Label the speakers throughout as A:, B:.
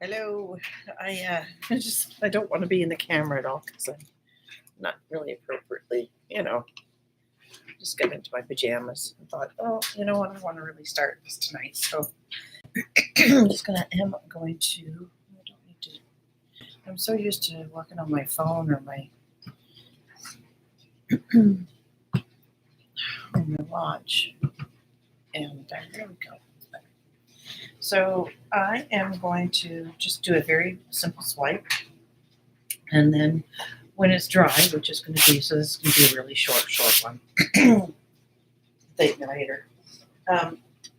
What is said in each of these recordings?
A: Hello. I don't want to be in the camera at all because I'm not really appropriately, just got into my pajamas and thought, oh, you know what, I want to really start this tonight. So I'm going to. I don't need to. I'm so used to working on my phone or my watch, and there we go. So I am going to just do a very simple swipe, and then when it's dry, which is going to be, so this is going to be a really short one. Thank you later.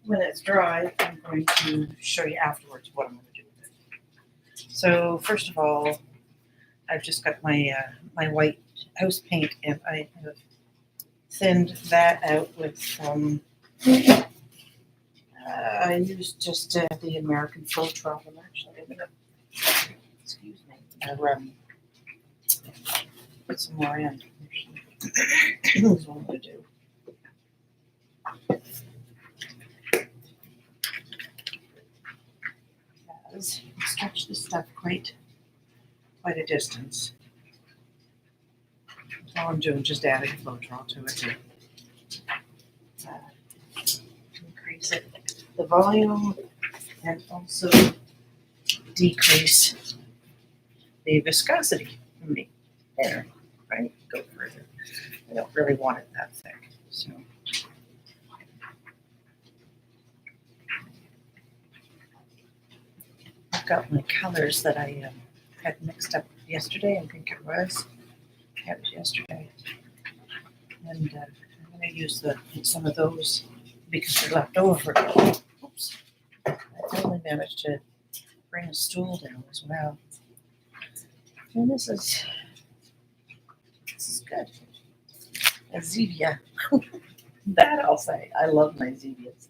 A: When it's dry, I'm going to show you afterwards what I'm going to do with it. So first of all, I've just got my my white house paint, and I have thinned that out with I used just the American Floetrol. I'm actually going to, excuse me, put some more in. Here's what I'm going to do. Stretch this stuff quite a distance. All I'm doing is just adding Floetrol to it to increase the volume and also decrease the viscosity for me. There, right? Go further. I don't really want it that thick, so. I've got my colors that I had mixed up yesterday. I think it was yesterday, and I'm going to use some of those because they're left over. Oops! I finally managed to bring a stool down as well, and this is good. A zevia. That I'll say. I love my zevias.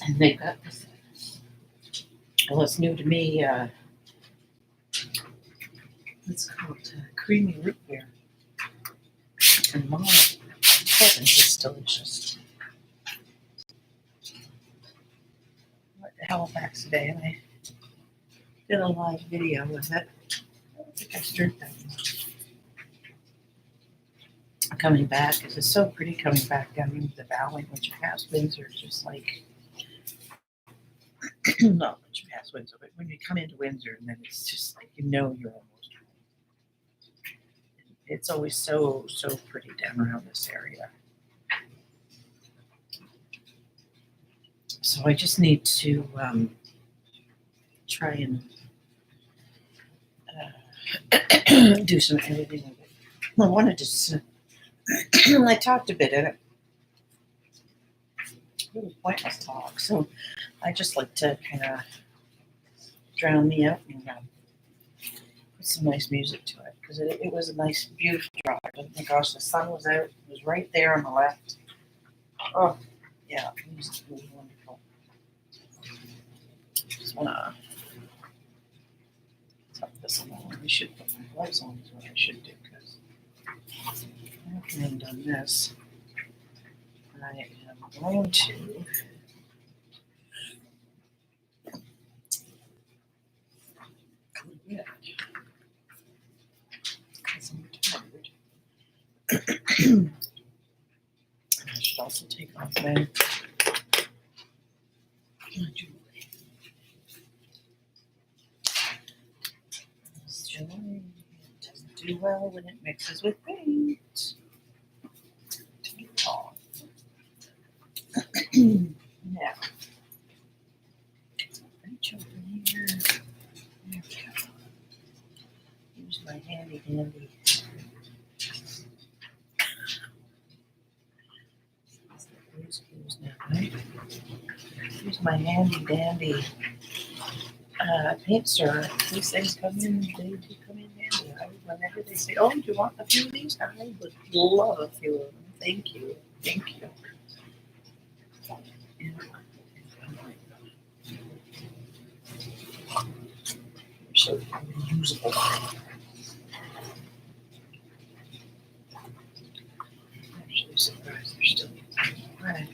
A: And they've got this, well, it's new to me, it's called creamy root beer. And my heavens, it's delicious. I went to Halifax today and I did a live video with it. I don't think I stirred that much. Coming back, because it's so pretty coming back down into the valley once you pass Windsor. It's just like, not once you pass Windsor, but when you come into Windsor, and then it's just like, you're almost home. It's always so pretty down around this area. So I just need to try and do some editing of it. I wanted to. I talked a bit in it. Really pointless talk, so I just like to kind of drown me out and put some nice music to it, because it was a nice, beautiful drive. Oh my gosh, the sun was out. It was right there on the left. Oh, yeah, the music was wonderful. Just want to tuck this along. I should put my gloves on, is what I should do, because I haven't done this. I am going to because I'm tired. I should also take off my jewelry. This jewelry doesn't do well when it mixes with paint. Take it off. Now, reach over here. There we go. Use my handy dandy. Now, right? Use my handy dandy paint stirrer. These things come in, they do come in handy. Whenever they say, oh, do you want a few of these? I would love a few of them. Thank you. Thank you. They're so reusable. I'm actually surprised they're still using it. Right.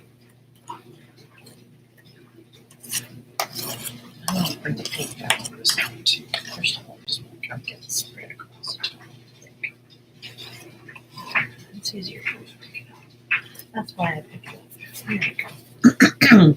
A: That's why I picked it up. There we go.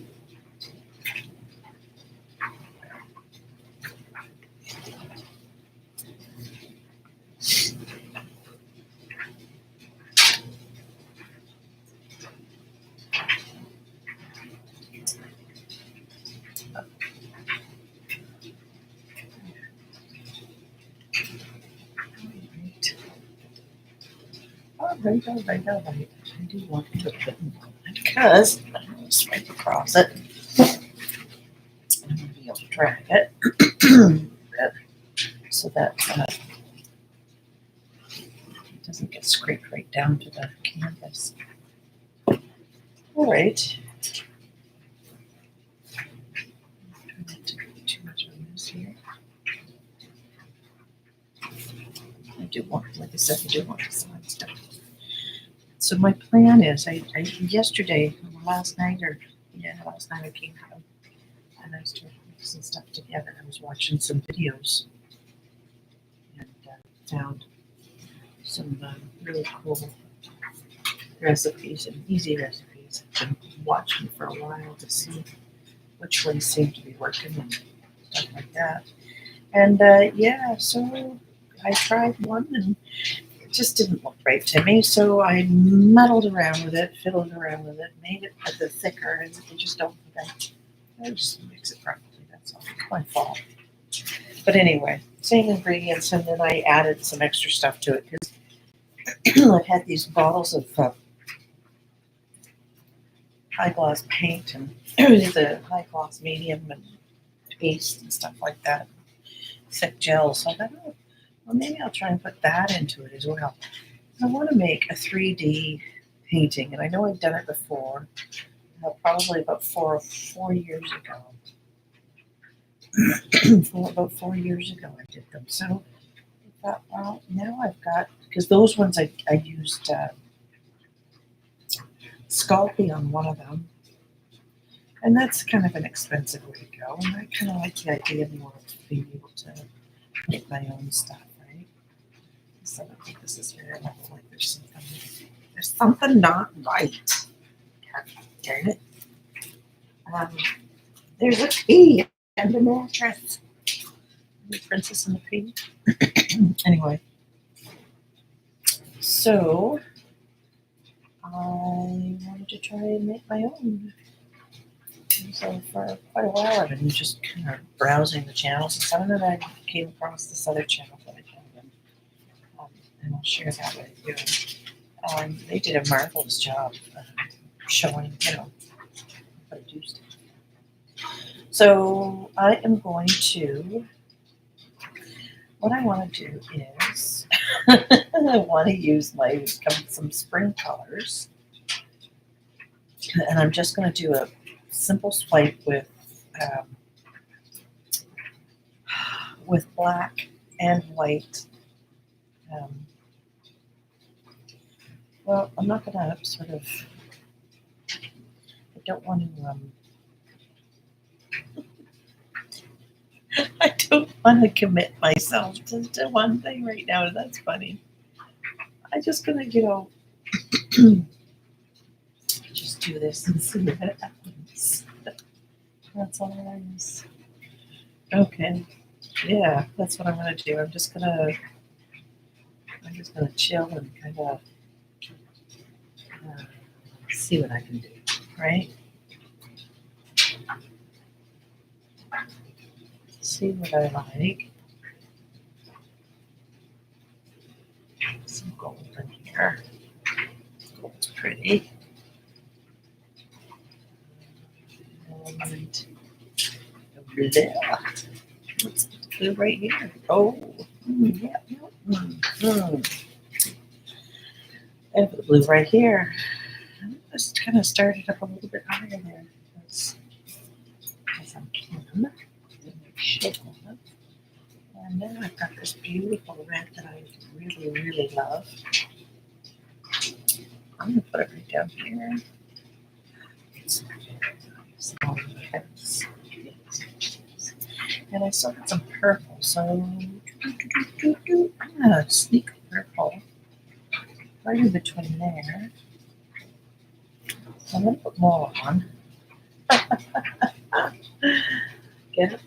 A: All right. I do want to put it in because I'm going to swipe across it. I'm going to be able to drag it so that it doesn't get scraped right down to the canvas. All right. Try not to put too much on this here. I do want, like I said, I do want the side stuff. So my plan is, I yesterday, last night I came home and I started mixing stuff together. I was watching some videos and found some really cool recipes and easy recipes. I've been watching for a while to see which ones seem to be working and stuff like that. And so I tried one and it just didn't look right to me. So I muddled around with it, fiddled around with it, made it a bit thicker, and I just don't think I just mix it properly. That's all. It's my fault. But anyway, same ingredients, and then I added some extra stuff to it because I've had these bottles of high gloss paint and the high gloss medium and paste and stuff like that, thick gel. So I thought, oh, well, maybe I'll try and put that into it as well. I want to make a 3D painting, and I know I've done it before, probably about four years ago. About 4 years ago, I did them. So I thought, well, now I've got, because those ones I used Sculpey on one of them, and that's kind of an expensive way to go. And I kind of like the idea more of being able to make my own stuff, right? So I think this is very level. Like there's something not right. God darn it. There's a pea and a mattress. The Princess and the Pea. Anyway, so I wanted to try and make my own. And so for quite a while, I've been just kind of browsing the channels, and some of it I came across this other channel that I found, and I'll share that with you. They did a marvelous job showing, how to do stuff. So I am going to. What I want to do is I want to use some spring colors, and I'm just going to do a simple swipe with black and white. Well, I'm not going to sort of. I don't want to. I don't want to commit myself to one thing right now. That's funny. I'm just gonna, just do this and see what happens. That's all it is. Okay. Yeah, that's what I'm gonna do. I'm just gonna chill and kind of see what I can do. Right? See what I like. Some gold in here. Gold's pretty. And blue. What's the blue right here? Oh, yeah. And the blue right here. Just kind of started up a little bit higher there. As I can. And then I've got this beautiful red that I really, really love. I'm going to put it right down here. It's and I still got some purple, so I'm going to sneak purple right in between there. I'm going to put more on. Get it?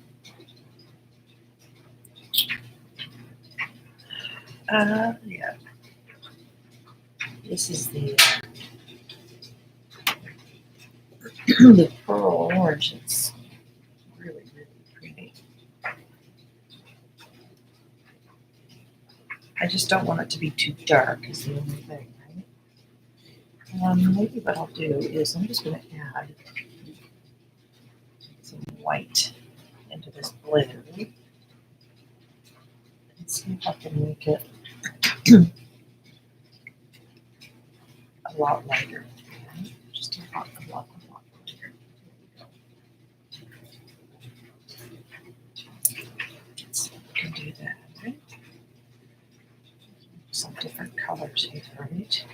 A: Yeah. This is the the pearl orange. It's really, really pretty. I just don't want it to be too dark is the only thing, right? Maybe what I'll do is I'm just going to add some white into this blue and see if I can make it a lot lighter. Okay? Just a lot lighter. There we go. So we can do that, right? Some different colors here, right?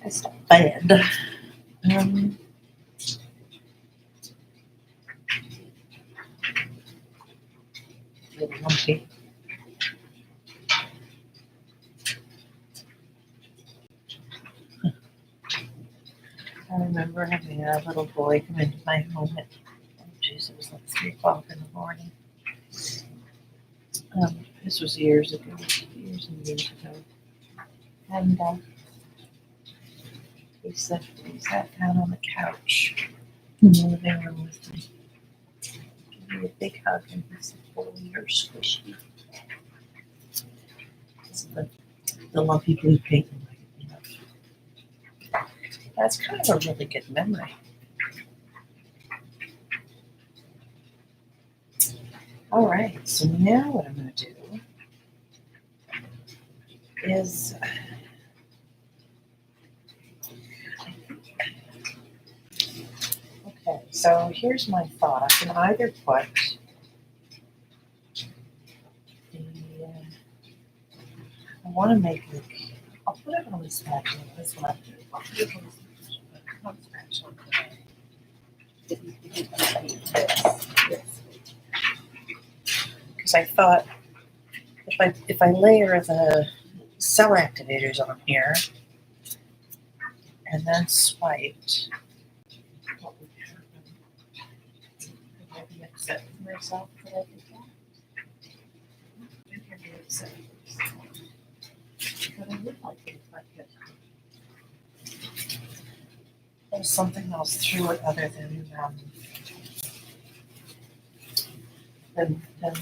A: It's not bad. Really lumpy. I remember having a little boy come into my home at, oh geez, it was like 3 o'clock in the morning. This was years ago, years and years ago. And he sat down on the couch in the living room with me. Gave me a big hug and he said, "Oh, you're squishy." It's the lumpy blue paint reminded me of. That's kind of a really good memory. All right, so now what I'm going to do is okay, so here's my thought. I can either put the, I want to make it, I'll put it on the spatula. That's what I'm doing. I'll put it on the spatula. Because I thought if I layer the cell activators on here and then swiped, what would happen? Could I be upset with myself that I did that? Maybe I'd be upset with myself. But I would like it if I could. There's something else through it other than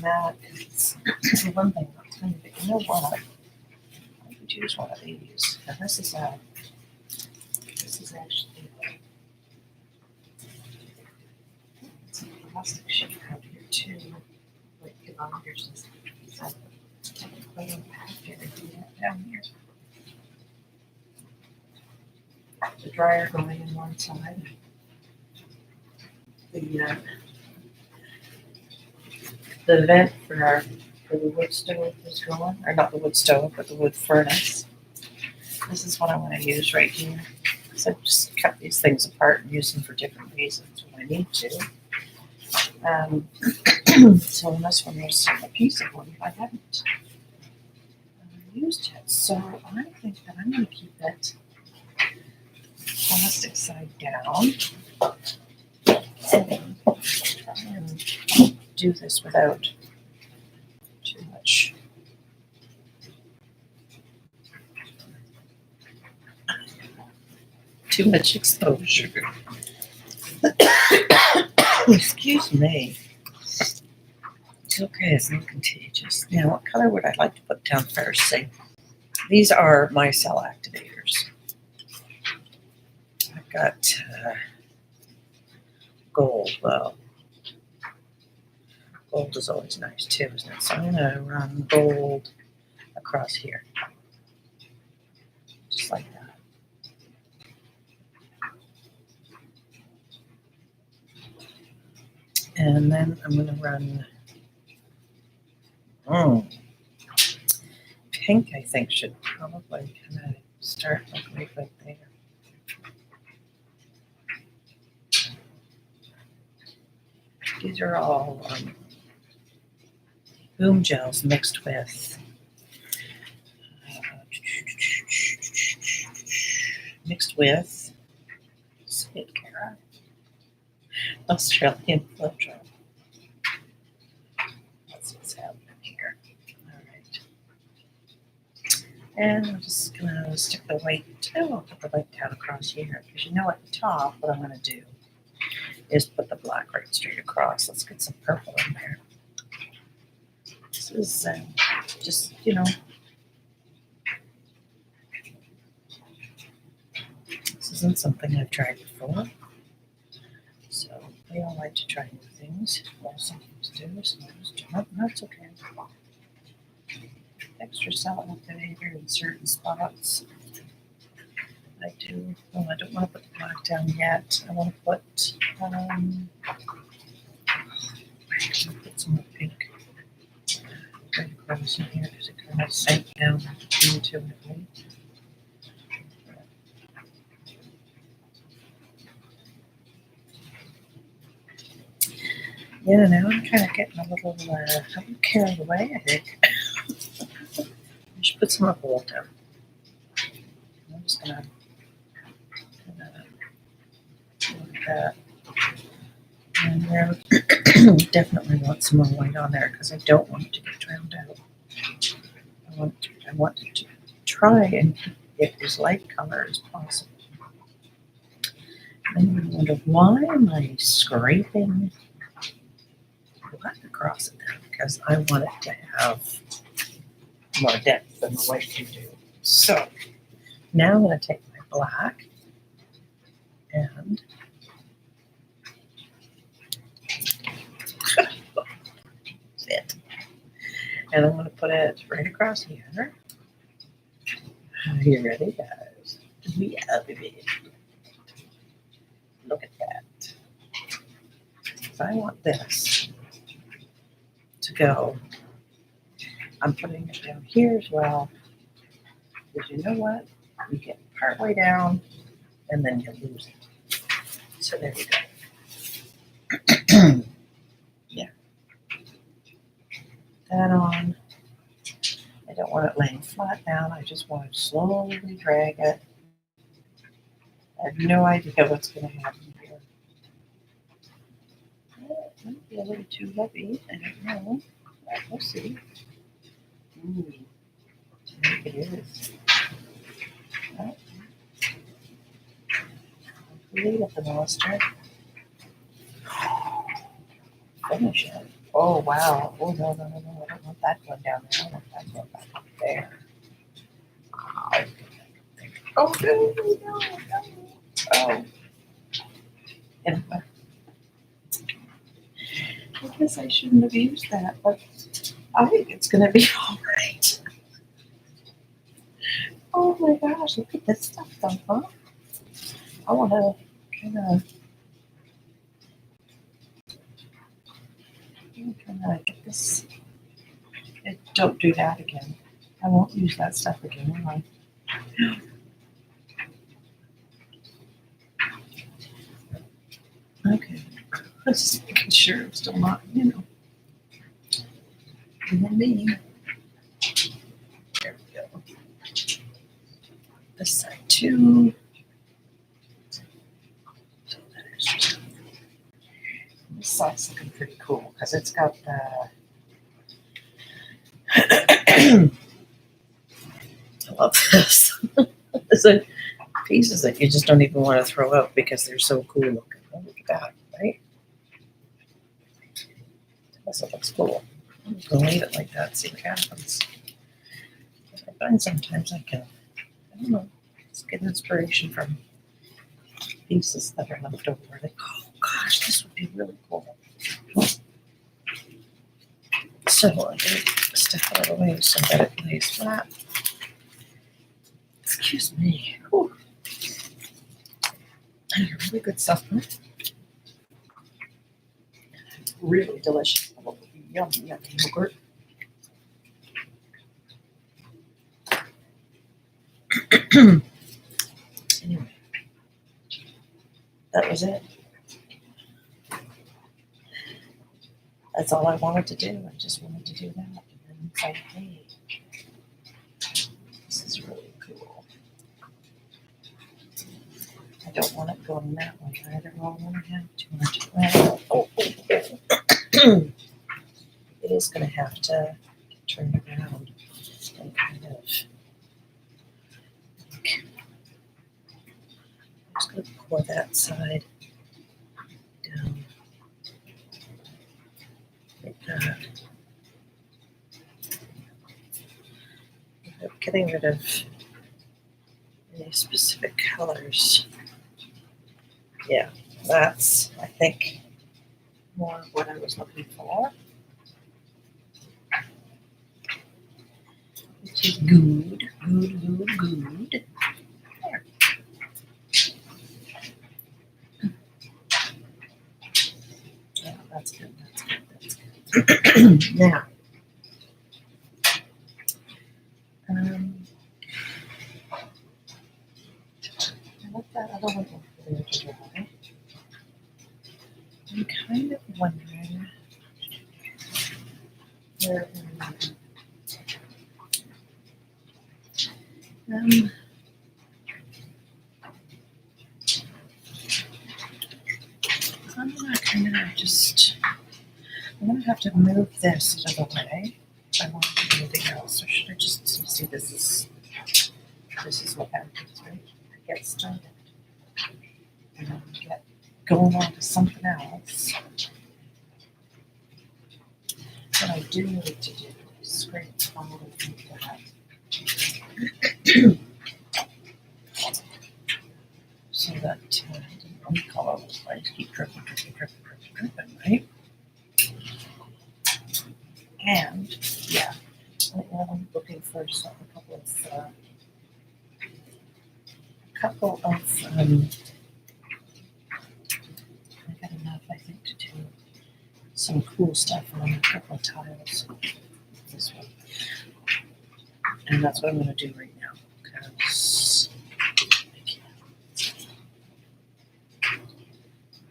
A: that. It's the one thing I'll tell you, but you know what? I could use one of these. And this is actually it's a plastic sheet out here too. Like get on here since I don't have to do that down here. The dryer going in one side. The vent for the wood stove is going, or not the wood stove, but the wood furnace. This is what I want to use right here. So I just cut these things apart and use them for different reasons when I need to. So in this one, there's a piece of wood I haven't used yet. So I think that I'm going to keep it plastic side down and do this without too much exposure. Excuse me. It's okay, it's not contagious. Now, what color would I like to put down first? Say, these are my cell activators. I've got gold, though. Gold is always nice too, isn't it? So I'm going to run gold across here. Just like that. And then I'm going to run pink, I think, should probably kind of start like right there. These are all boom gels mixed with mixed with sweet carrot, Australian filter. That's what's happening here. All right. And I'm just gonna stick the white. Oh, I'll put the white down across here because you know at the top what I'm gonna do is put the black right straight across. Let's get some purple in there. This is just this isn't something I've tried before, so we all like to try new things. Well, some things do, some others don't. That's okay. Extra salt and vinegar in certain spots. I do. Oh, I don't want to put the black down yet. I want to put some more pink right across in here because it kind of sank down into it. Right? Yeah, now I'm kind of getting a little carried away, I think. I should put some more gold down. I'm just gonna like that. And then definitely want some more white on there because I don't want it to get drowned out. I want it to try and get as light color as possible. And you wonder, why am I scraping black across it there? Because I want it to have more depth than the white can do. So now I'm going to take my black and it. And I'm going to put it right across here. Are you ready, guys? We are, baby. Look at that. So I want this to go. I'm putting it down here as well. Because you know what? You get partway down and then you lose it. So there you go. Yeah. That on. I don't want it laying flat down. I just want to slowly drag it. I have no idea what's going to happen here. It might be a little too heavy. I don't know. We'll see. Ooh, I think it is. Well, leave it the monster. Finish it. Oh, wow. Oh, no. I don't want that one down there. I want that one back up there. Oh, no. Oh. Anyway. I guess I shouldn't have used that, but I think it's going to be all right. Oh my gosh, look at this stuff though, huh? I want to kind of get this. Don't do that again. I won't use that stuff again, will I? Okay. Let's just making sure I'm still not, and then me. There we go. This side too. This side's looking pretty cool because it's got the. I love this. There's like pieces that you just don't even want to throw out because they're so cool looking. Oh, look at that, right? This looks cool. I'm just gonna leave it like that, see what happens. I find sometimes I can, I don't know, just get inspiration from pieces that are left over. Like, oh gosh, this would be really cool. So I gotta step out of the way so that it lays flat. Excuse me. Whew. Really good supplement. Really delicious. Yummy yogurt. Anyway, that was it. That's all I wanted to do. I just wanted to do that. And then it's like, hey, this is really cool. I don't want it going that way either. I don't want to have too much. Well, it is going to have to turn around and kind of. I'm just going to pour that side down like that. I'm getting rid of any specific colors. Yeah, that's, I think, more of what I was looking for. Which is good. There. Yeah, that's good. Now, I let that other one over there to dry. I'm kind of wondering where I'm gonna have to move this out of the way if I want to do anything else, or should I just see this is what happens, right? I get started and then get going on to something else. What I do need to do is scrape all of that. So that one color will like keep dripping, right? And yeah, I'm looking for a couple of I got enough, I think, to do some cool stuff on a couple of tiles. This one, and that's what I'm going to do right now because I can't.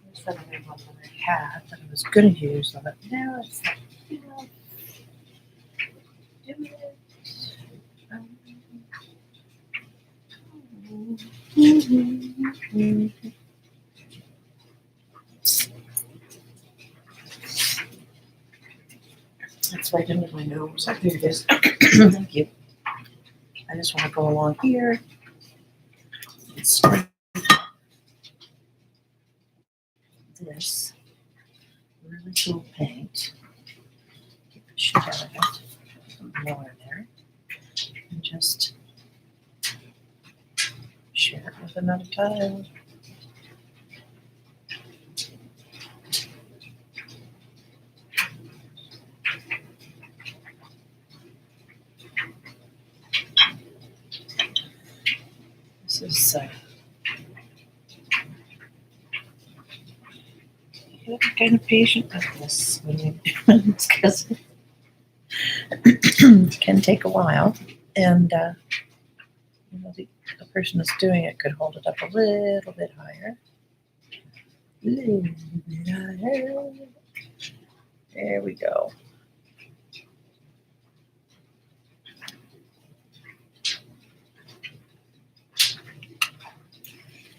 A: There's that other one that I had that I was going to use, but now it's like, do it. That's right under my nose. Oh, here it is. Thank you. I just want to go along here and spray this really cool paint. Get the shit out of it. Some more in there. And just share it with another tile. This is you have to be kind of patient with this when you're doing this because it can take a while, and the person that's doing it could hold it up a little bit higher. There we go.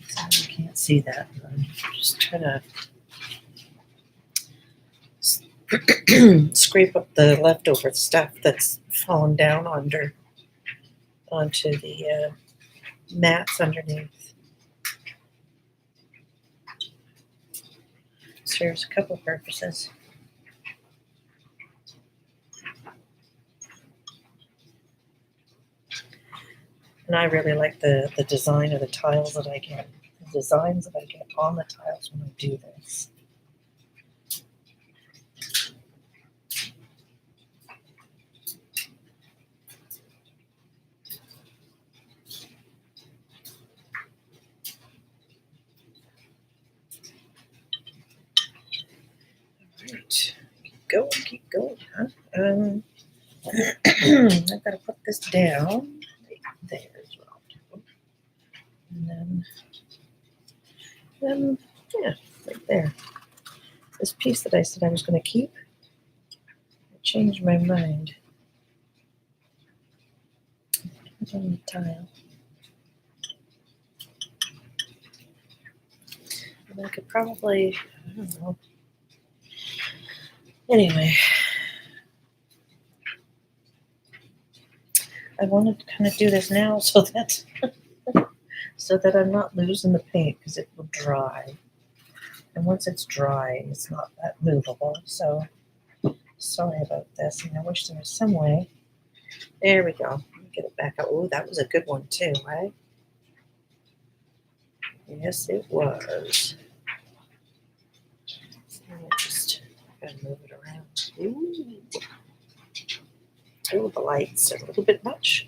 A: So you can't see that. I'm just trying to scrape up the leftover stuff that's fallen down onto the mats underneath. Serves a couple of purposes. And I really like the design of the tiles that I get, the designs that I get on the tiles when I do this. All right, keep going, huh? I've got to put this down right there as well. And then, yeah, right there. This piece that I said I was going to keep, I changed my mind. Put it on the tile. I could probably, I don't know. Anyway, I wanted to kind of do this now so that I'm not losing the paint because it will dry. And once it's dry, it's not that movable. So sorry about this. And I wish there was some way. There we go. Let me get it back out. Oh, that was a good one too, right? Yes, it was. Just gotta move it around. Ooh, the lights are a little bit much.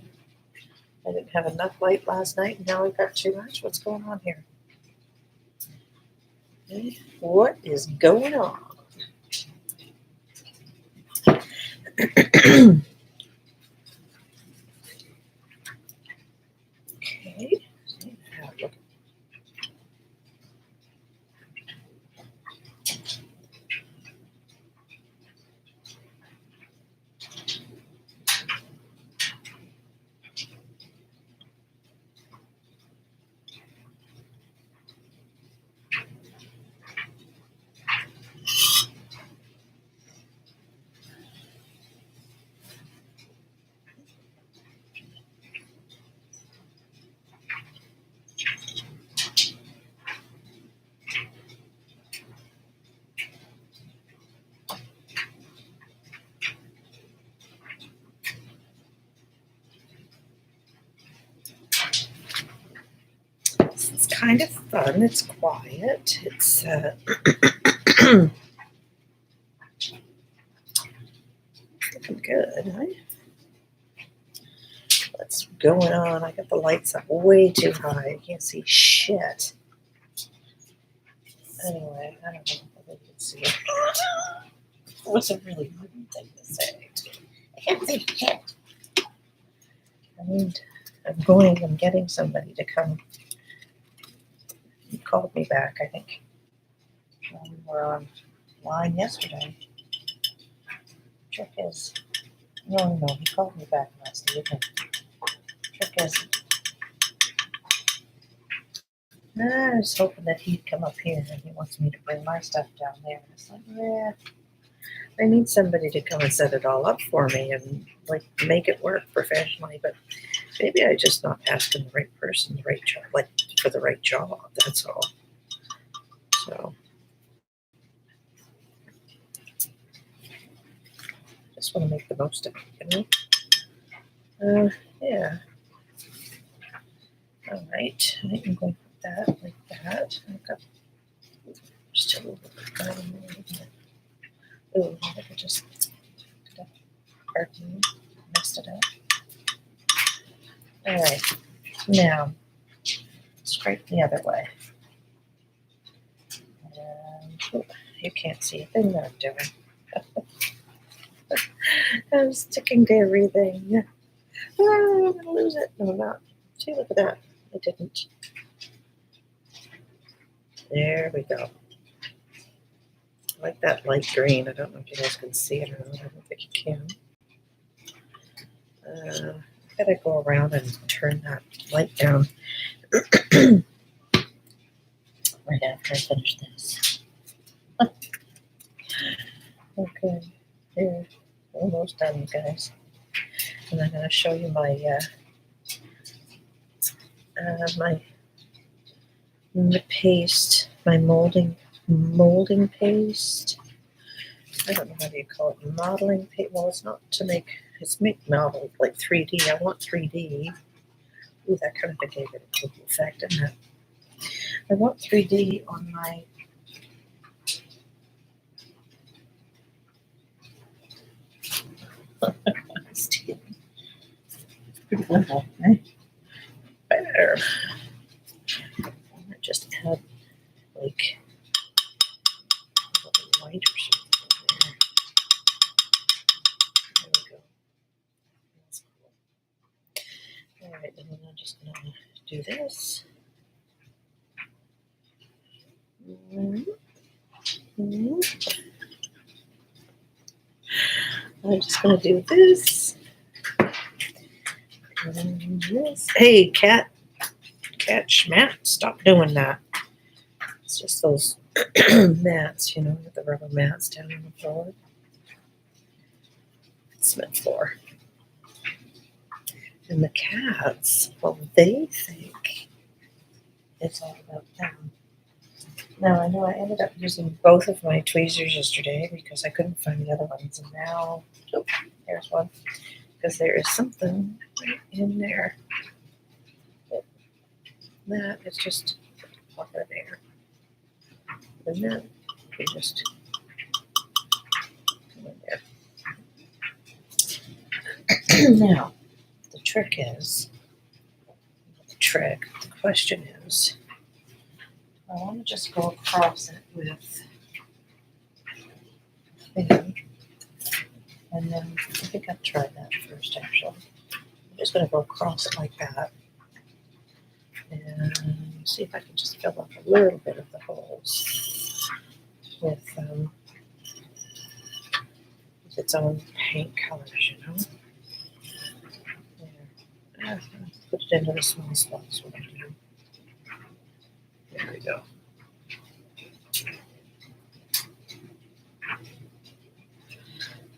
A: I didn't have enough light last night, and now I've got too much. What's going on here? Okay. What is going on? Okay. Look. It's kind of fun. It's quiet. It's looking good, right? What's going on? I got the lights up way too high. I can't see shit. Anyway, I don't know if you can see it. It was a really rude thing to say. I can't see shit. I'm getting somebody to come. He called me back, I think. We were online yesterday. Trick is, no, he called me back last evening. Trick is, I was hoping that he'd come up here and he wants me to bring my stuff down there. It's like, yeah, I need somebody to come and set it all up for me and like make it work professionally. But maybe I just not asking the right person, the right job, like for the right job. That's all. So just want to make the most of it, you know? Yeah. All right. I think I'm going to put that like that. I've got just a little bit going there. Oh, I could just pardon me, messed it up. All right. Now, scrape the other way. And, you can't see a thing that I'm doing. I'm sticking to everything. Oh, I'm going to lose it. No, I'm not. See, look at that. I didn't. There we go. I like that light green. I don't know if you guys can see it or not. I don't think you can. I've got to go around and turn that light down right after I finish this. Okay, here, almost done, you guys. And I'm going to show you my my paste, my molding paste. I don't know how you call it, modeling paste. Well, it's not to make, it's make model like 3D. I want 3D. Ooh, that kind of gave it a cool effect, didn't it? I want 3D on my steel. Pretty simple, right? Better. Just add like a little white or something there. There we go. That's cool. All right, and then I'm just gonna do this. I'm just gonna do this. And this. Hey, cat schmat, stop doing that. It's just those mats, with the rubber mats down on the floor. Cement floor. And the cats, well, they think it's all about them. Now, I know I ended up using both of my tweezers yesterday because I couldn't find the other ones. And now, oh, there's one. Because there is something right in there. That is just over there. And then we just come in there. Now, the question is, I want to just go across it with thingy. And then I think I'll try that first, actually. I'm just going to go across it like that. And see if I can just fill up a little bit of the holes with its own paint colors, There. Put it into the small spots. What I do. There we go.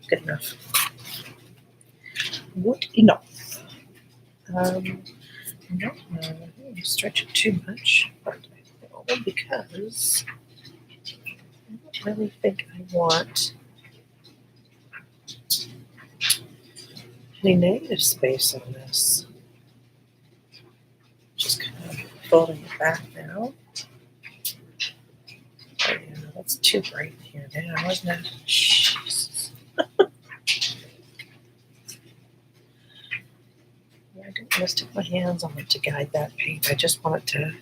A: Good enough. Good enough. I don't know if you stretch it too much, but I will because I don't really think I want any negative space on this. Just kind of folding it back now. Oh, yeah, that's too bright here now, isn't it? Jesus. I don't want to stick my hands on it to guide that paint. I just want it to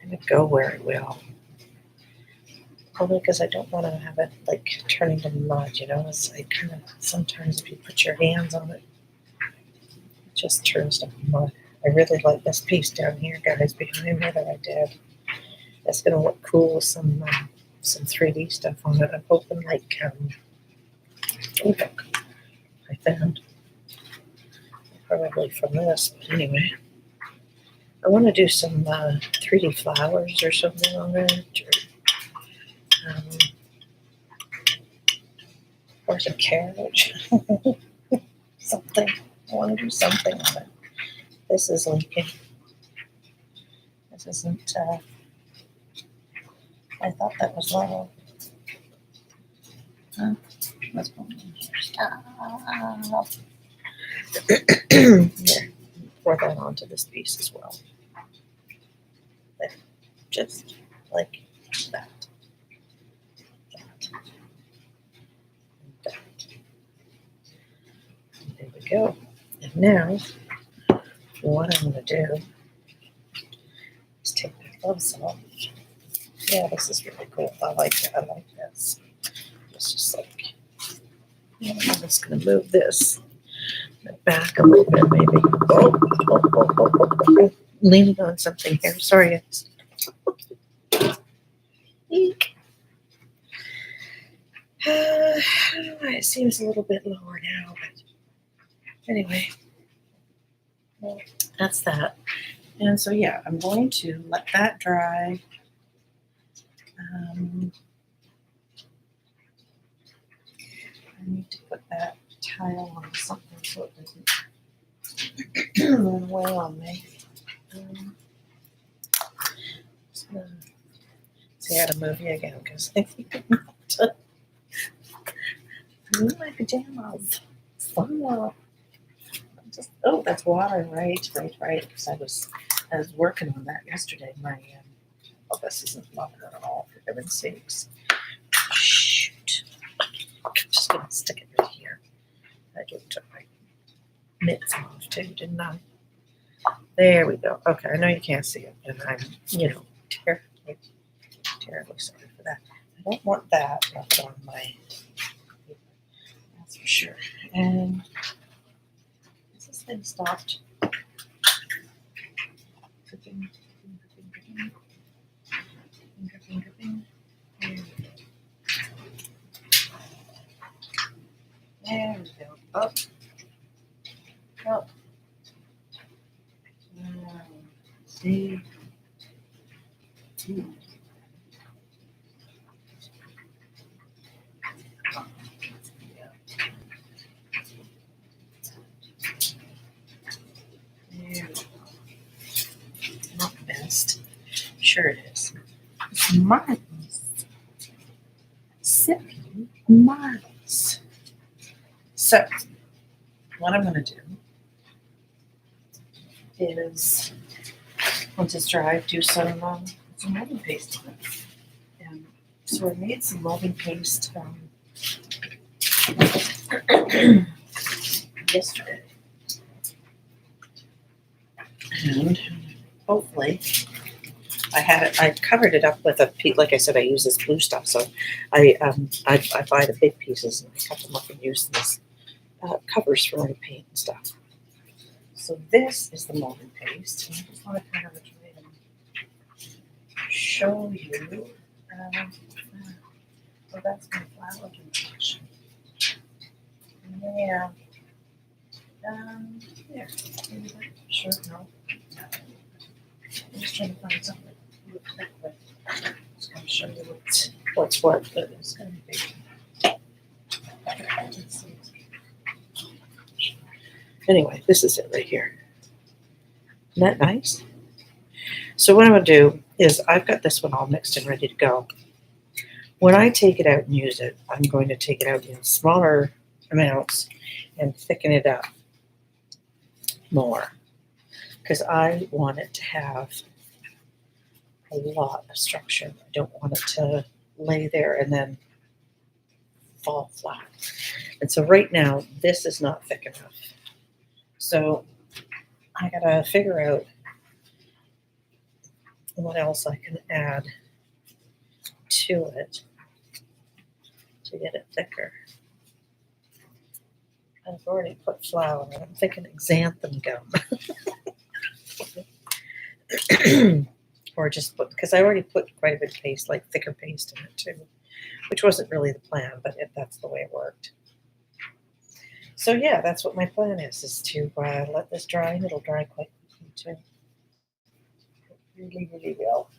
A: kind of go where it will. Only because I don't want to have it like turn into mud, It's like kind of sometimes if you put your hands on it, it just turns to mud. I really like this piece down here, guys, behind me that I did. It's going to look cool with some 3D stuff on it. I'm hoping oh look, I found probably from this, but anyway. I want to do some 3D flowers or something on it, or some carriage, something. I want to do something on it. This is leaking. This isn't, I thought that was level. What's going on here? Stop. Here, pour that onto this piece as well. There. Just like that. That. There we go. And now, what I'm going to do is take my gloves off. Yeah, this is really cool. I like it. I like this. It's just like, I'm just going to move this back a little bit, maybe. Oh. Leaning on something here. Sorry. Eek. I don't know why it seems a little bit lower now, but anyway, well, that's that. And so, yeah, I'm going to let that dry. I need to put that tile on something so it doesn't run away on me. Just gonna see how to move you again because I need my pajamas. Oh, that's water, right. Because I was working on that yesterday. My this isn't water at all, for heaven's sakes. Shoot. I'm just gonna stick it right here. I just took my mitts off too, didn't I? There we go. Okay, I know you can't see it, and I'm, terribly sorry for that. I don't want that left on my paper. That's for sure. And is this thing stopped? Dripping. There we go. Up. Up. See. Ooh. Yeah. Not the best. Sure it is. It's marvelous. Simply marvelous. So, what I'm going to do is, once it's dry, do some molding paste on it. And so I made some molding paste yesterday. And hopefully, I covered it up with a piece. Like I said, I use this blue stuff, so I buy the big pieces and I cut them up and use them as covers for my paint and stuff. So this is the molding paste. And I just want to kind of try and show you. So that's my flower concoction. Yeah. There. Sure, no. I'm just trying to find something to look that way. Just going to show you what's what, but it's going to be big. Let's see. Anyway, this is it right here. Isn't that nice? So what I'm going to do is I've got this one all mixed and ready to go. When I take it out and use it, I'm going to take it out in smaller amounts and thicken it up more because I want it to have a lot of structure. I don't want it to lay there and then fall flat. And so right now, this is not thick enough. So I gotta figure out what else I can add to it to get it thicker. I've already put flour in it. I'm thinking xanthan gum. Or just put, because I already put quite a bit of paste, like thicker paste in it too, which wasn't really the plan, but that's the way it worked. So yeah, that's what my plan is to let this dry, and it'll dry quite quickly too. Really, really well.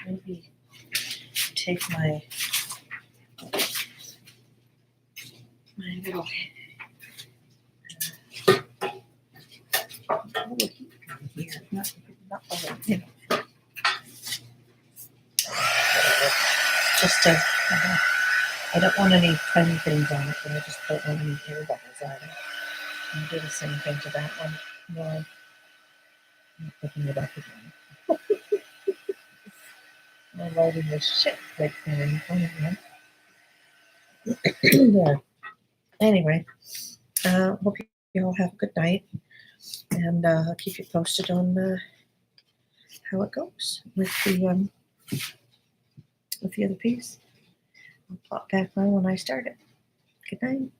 A: Maybe take my little here, not you know, just to. I don't want any funny things on it, but I just don't want any air bubbles either. And do the same thing to that one. Well, I'm picking it up again. I'm lighting this shit right there in front of me. Yeah. Anyway, hope you all have a good night, and I'll keep you posted on how it goes with the other piece. I'll pop back on when I start it. Good night.